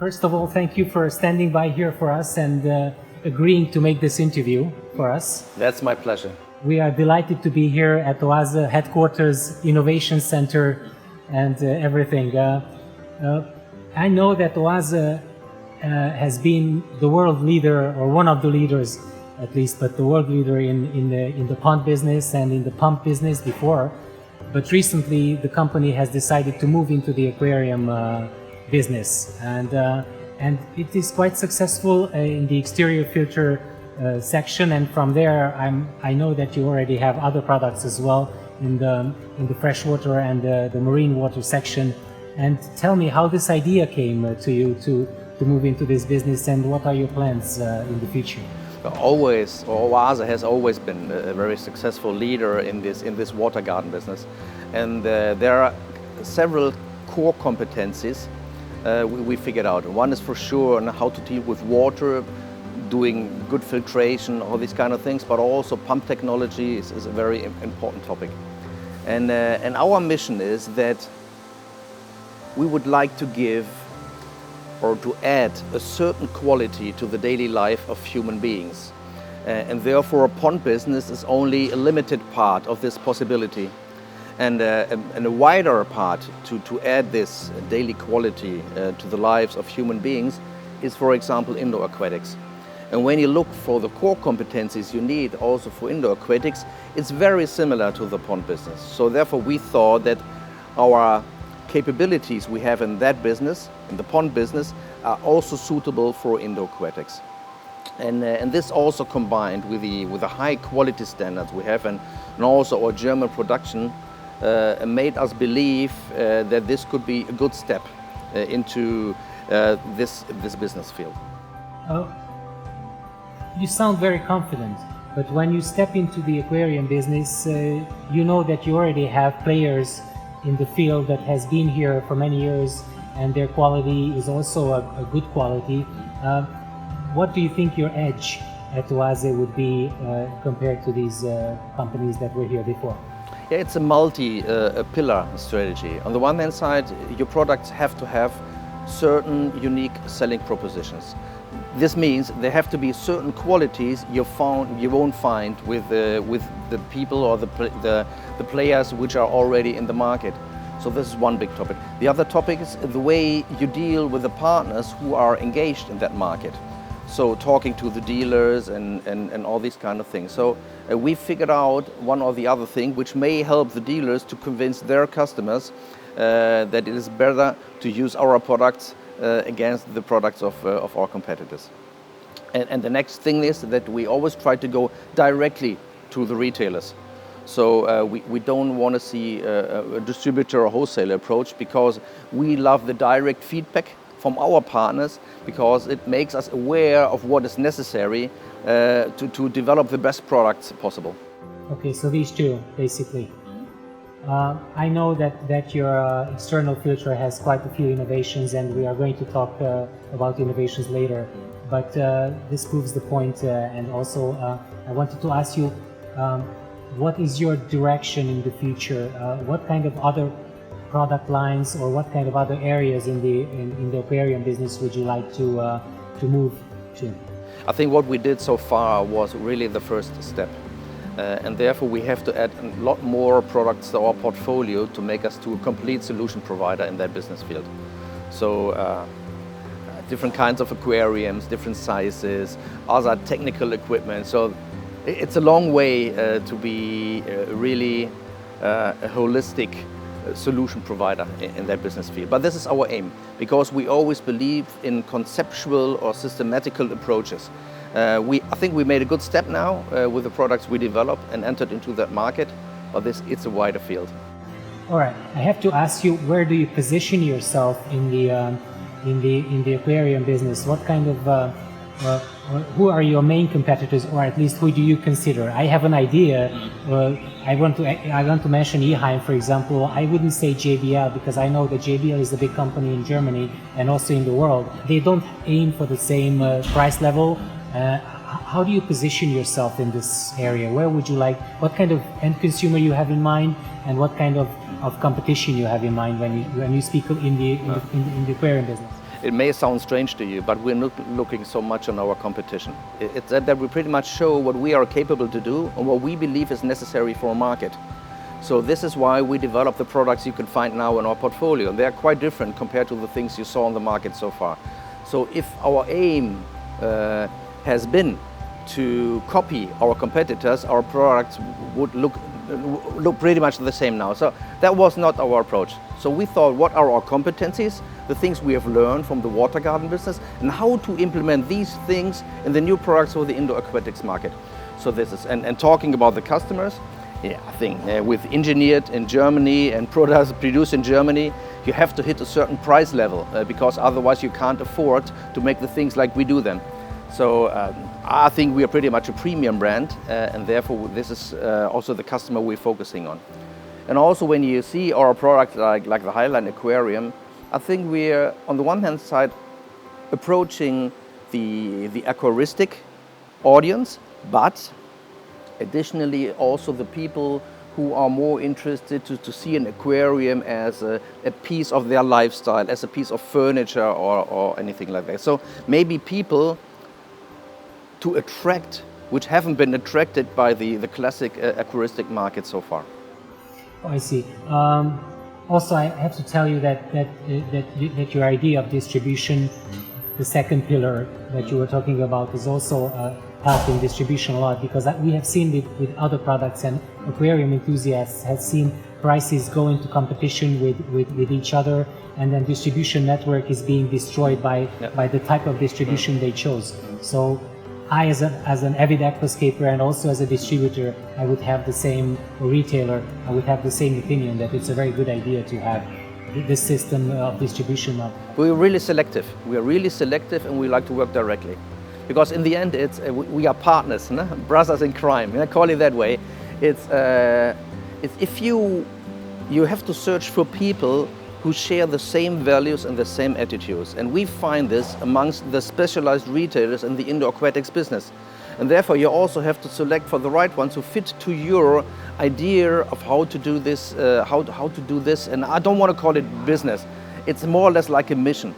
First of all, thank you for standing by here for us and agreeing to make this interview for us. That's my pleasure. We are delighted to be here at OASE headquarters, Innovation Center, and everything. I know that OASE has been the world leader, or one of the leaders at least, but the world leader in the pond business and in the pump business before. But recently the company has decided to move into the aquarium business, and it is quite successful in the exterior filter section, and from there I know that you already have other products as well in the freshwater and the marine water section. And tell me how this idea came to you to move into this business, and what are your plans in the future? OASE has always been a very successful leader in this water garden business, and there are several core competencies we figured out. One is for sure on how to deal with water, doing good filtration, all these kind of things, but also pump technology is a very important topic. And our mission is that we would like to give or to add a certain quality to the daily life of human beings. And therefore a pond business is only a limited part of this possibility. And a wider part to add this daily quality to the lives of human beings is, for example, indoor aquatics. And when you look for the core competencies you need also for indoor aquatics, it's very similar to the pond business. So therefore we thought that our capabilities we have in that business, in the pond business, are also suitable for indoor aquatics. And this also combined with the high quality standards we have and also our German production made us believe that this could be a good step into this business field. You sound very confident, but when you step into the aquarium business, you know that you already have players in the field that has been here for many years, and their quality is also a good quality. What do you think your edge at OASE would be compared to these companies that were here before? Yeah, it's a multi-pillar strategy. On the one hand side, your products have to have certain unique selling propositions. This means there have to be certain qualities you won't find with the people or the players which are already in the market. So this is one big topic. The other topic is the way you deal with the partners who are engaged in that market. So talking to the dealers and all these kind of things. So we figured out one or the other thing which may help the dealers to convince their customers that it is better to use our products against the products of our competitors. And the next thing is that we always try to go directly to the retailers. So we don't want to see a distributor or wholesaler approach, because we love the direct feedback from our partners, because it makes us aware of what is necessary to develop the best products possible. Okay, so these two, basically. I know that your external filter has quite a few innovations, and we are going to talk about innovations later. But this proves the point, and also I wanted to ask you, what is your direction in the future? What kind of other product lines or what kind of other areas in the aquarium business would you like to move to? I think what we did so far was really the first step. And therefore we have to add a lot more products to our portfolio to make us to a complete solution provider in that business field. So different kinds of aquariums, different sizes, other technical equipment. So it's a long way to be really a holistic solution provider in that business field. But this is our aim, because we always believe in conceptual or systematical approaches. I think we made a good step now with the products we developed and entered into that market, but it's a wider field. All right, I have to ask you, where do you position yourself in the aquarium business? What kind of who are your main competitors, or at least who do you consider? I have an idea. I want to mention Eheim, for example. I wouldn't say JBL, because I know that JBL is a big company in Germany and also in the world. They don't aim for the same price level. How do you position yourself in this area? Where would you like? What kind of end consumer you have in mind, and what kind of competition you have in mind when you speak in the aquarium business? It may sound strange to you, but we're not looking so much on our competition. It's that we pretty much show what we are capable to do and what we believe is necessary for a market. So this is why we develop the products you can find now in our portfolio. They are quite different compared to the things you saw on the market so far. So if our aim has been to copy our competitors, our products would look pretty much the same now. So that was not our approach. So we thought, what are our competencies, the things we have learned from the water garden business, and how to implement these things in the new products for the indoor aquatics market. So this is, and talking about the customers, yeah, I think with engineered in Germany and products produced in Germany, you have to hit a certain price level because otherwise you can't afford to make the things like we do them. So I think we are pretty much a premium brand and therefore this is also the customer we're focusing on. And also when you see our product like the Highline Aquarium, I think we're on the one hand side approaching the aquaristic audience, but additionally also the people who are more interested to see an aquarium as a piece of their lifestyle, as a piece of furniture or anything like that. So maybe people to attract, which haven't been attracted by the classic aquaristic market so far. Oh, I see. Also, I have to tell you that your idea of distribution, the second pillar that you were talking about, is also helping distribution a lot, because we have seen with other products, and aquarium enthusiasts have seen prices go into competition with each other, and then distribution network is being destroyed by the type of distribution they chose. So I, as an avid aquascaper and also as a distributor, I would have the same, or retailer, I would have the same opinion that it's a very good idea to have this system of distribution. We're really selective. We are really selective and we like to work directly. Because in the end, we are partners, no? Brothers in crime, I call it that way. It's if you have to search for people who share the same values and the same attitudes. And we find this amongst the specialized retailers in the indoor aquatics business. And therefore you also have to select for the right ones who fit to your idea of how to do this, how to do this. And I don't want to call it business. It's more or less like a mission.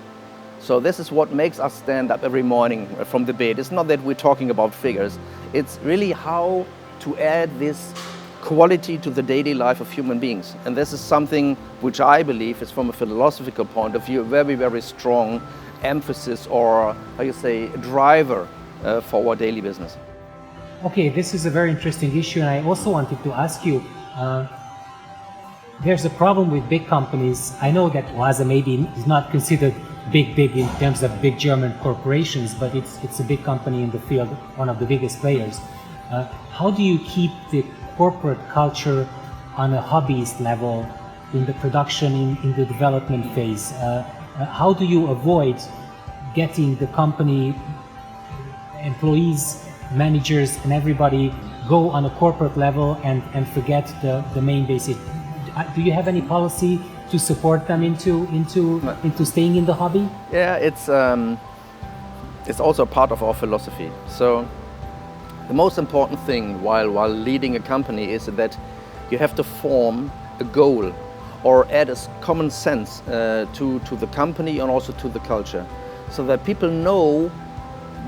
So this is what makes us stand up every morning from the bed. It's not that we're talking about figures. It's really how to add this quality to the daily life of human beings. And this is something which I believe is, from a philosophical point of view, a very, very strong emphasis, or how you say, driver for our daily business. Okay, this is a very interesting issue, and I also wanted to ask you, there's a problem with big companies. I know that OASE maybe is not considered big in terms of big German corporations, but it's a big company in the field, one of the biggest players. How do you keep the corporate culture on a hobbyist level in the production, in the development phase? How do you avoid getting the company employees, managers and everybody go on a corporate level and forget the main basic? Do you have any policy to support them into staying in the hobby? Yeah, it's also part of our philosophy. So the most important thing while leading a company is that you have to form a goal or add a common sense to the company and also to the culture, so that people know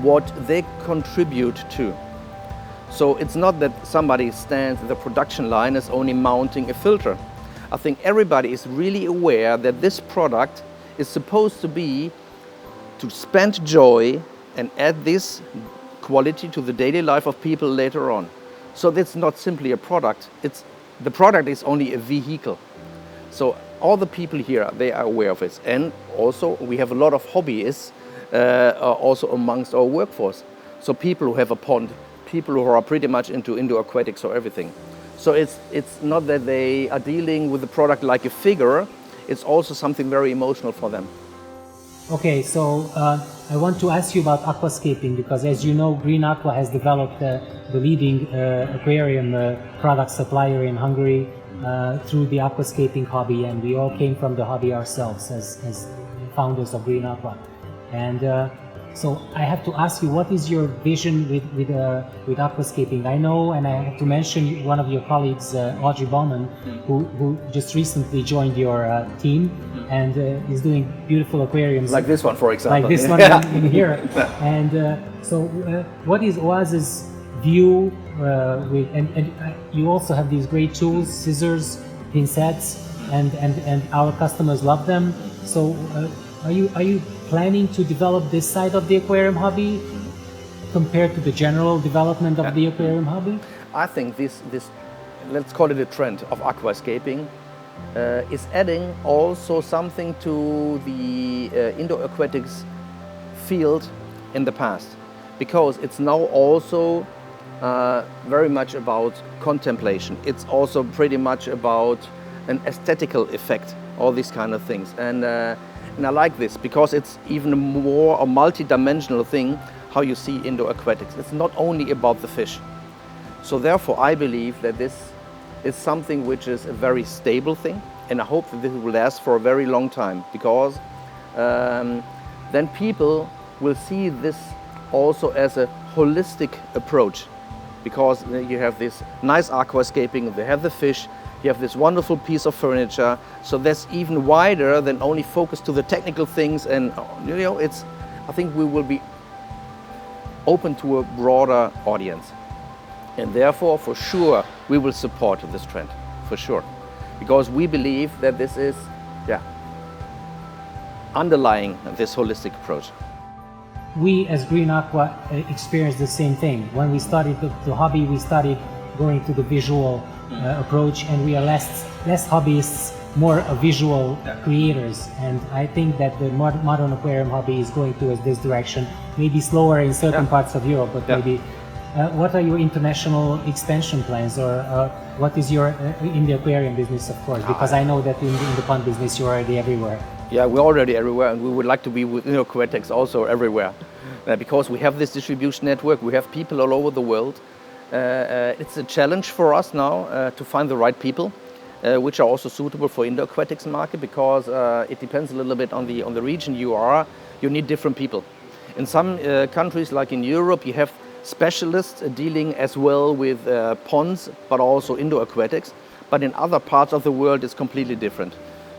what they contribute to. So it's not that somebody stands at the production line as only mounting a filter. I think everybody is really aware that this product is supposed to be to spend joy and add this quality to the daily life of people later on. So that's not simply a product, the product is only a vehicle. So all the people here, they are aware of it. And also we have a lot of hobbyists also amongst our workforce. So people who have a pond, people who are pretty much into indoor aquatics or everything. So it's not that they are dealing with the product like a figure, it's also something very emotional for them. Okay, so I want to ask you about aquascaping, because as you know, Green Aqua has developed the leading aquarium product supplier in Hungary through the aquascaping hobby, and we all came from the hobby ourselves as founders of Green Aqua. And so I have to ask you, what is your vision with aquascaping? I know, and I have to mention one of your colleagues, Audrey Bowman, who just recently joined your team. and is doing beautiful aquariums. Like this one, for example. Like this one in here. And what is OASE's view and you also have these great tools, scissors, pincettes, and our customers love them. So are you planning to develop this side of the aquarium hobby compared to the general development of the aquarium hobby? I think this let's call it a trend of aquascaping is adding also something to the indoor aquatics field in the past, because it's now also very much about contemplation. It's also pretty much about an aesthetical effect, all these kind of things. And I like this because it's even more a multi-dimensional thing how you see indoor aquatics. It's not only about the fish. So therefore I believe that this is something which is a very stable thing, and I hope that this will last for a very long time, because then people will see this also as a holistic approach, because you have this nice aquascaping, they have the fish, you have this wonderful piece of furniture, so that's even wider than only focus to the technical things. And you know, I think we will be open to a broader audience, and therefore for sure we will support this trend, for sure, because we believe that this is underlying this holistic approach. We as Green Aqua experienced the same thing. When we started the hobby, we started going to the visual approach, and we are less hobbyists, more visual creators. And I think that the modern aquarium hobby is going towards this direction, maybe slower in certain parts of Europe, but maybe. What are your international expansion plans, or what is your in the aquarium business, of course, because I know that in the pond business you're already everywhere. Yeah, we're already everywhere, and we would like to be with aquatics also everywhere, because we have this distribution network, we have people all over the world. It's a challenge for us now to find the right people, which are also suitable for indoor aquatics market, because it depends a little bit on the region you are. You need different people. In some countries, like in Europe, you have specialists dealing as well with ponds, but also indoor aquatics. But in other parts of the world, it's completely different.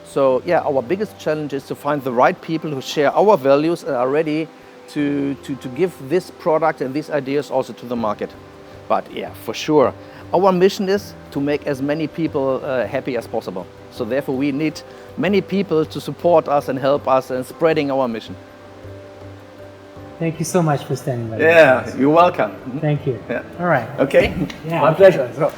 So yeah, our biggest challenge is to find the right people who share our values and are ready to give this product and these ideas also to the market. But yeah, for sure, our mission is to make as many people happy as possible. So therefore we need many people to support us and help us in spreading our mission. Thank you so much for standing by. Yeah, you're welcome. Thank you. Yeah. All right. Okay. Yeah. My pleasure. So.